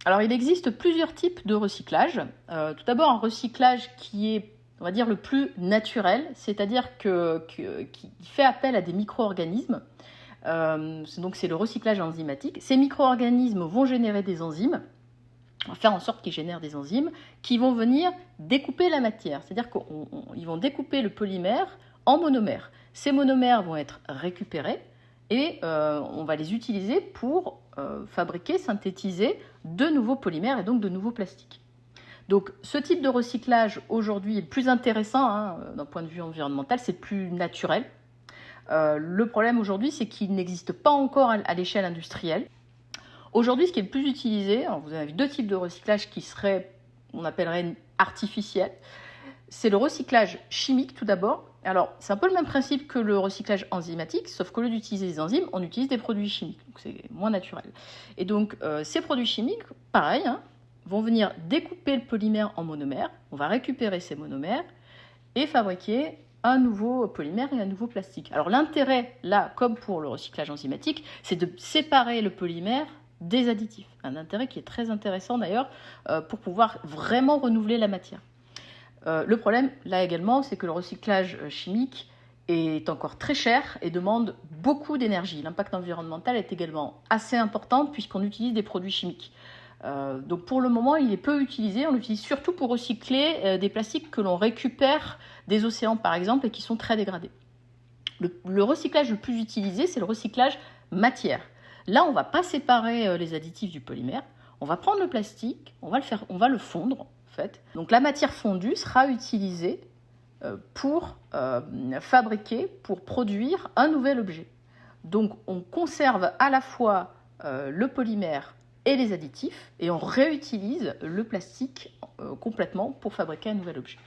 Alors, il existe plusieurs types de recyclage. Tout d'abord, un recyclage qui est, on va dire, le plus naturel, c'est-à-dire qui fait appel à des micro-organismes. Donc, c'est le recyclage enzymatique. Ces micro-organismes vont générer des enzymes. On va faire en sorte qu'ils génèrent des enzymes qui vont venir découper la matière. C'est-à-dire qu'ils vont découper le polymère en monomères. Ces monomères vont être récupérés et on va les utiliser pour fabriquer, synthétiser de nouveaux polymères et donc de nouveaux plastiques. Donc ce type de recyclage aujourd'hui est plus intéressant d'un point de vue environnemental, c'est plus naturel. Le problème aujourd'hui, c'est qu'il n'existe pas encore à l'échelle industrielle. Aujourd'hui, ce qui est le plus utilisé, alors vous avez deux types de recyclage qui seraient, on appellerait artificiels. C'est le recyclage chimique tout d'abord. Alors, c'est un peu le même principe que le recyclage enzymatique, sauf qu'au lieu d'utiliser des enzymes, on utilise des produits chimiques. Donc, c'est moins naturel. Et donc, ces produits chimiques, pareil, vont venir découper le polymère en monomères. On va récupérer ces monomères et fabriquer un nouveau polymère et un nouveau plastique. Alors, l'intérêt, là, comme pour le recyclage enzymatique, c'est de séparer le polymère des additifs. Un intérêt qui est très intéressant d'ailleurs pour pouvoir vraiment renouveler la matière. Le problème, là également, c'est que le recyclage chimique est encore très cher et demande beaucoup d'énergie. L'impact environnemental est également assez important puisqu'on utilise des produits chimiques. Donc pour le moment, il est peu utilisé. On l'utilise surtout pour recycler des plastiques que l'on récupère des océans, par exemple, et qui sont très dégradés. Le recyclage le plus utilisé, c'est le recyclage matière. Là, on ne va pas séparer les additifs du polymère. On va prendre le plastique, on va le fondre, en fait. Donc la matière fondue sera utilisée pour fabriquer, pour produire un nouvel objet. Donc on conserve à la fois le polymère et les additifs et on réutilise le plastique complètement pour fabriquer un nouvel objet.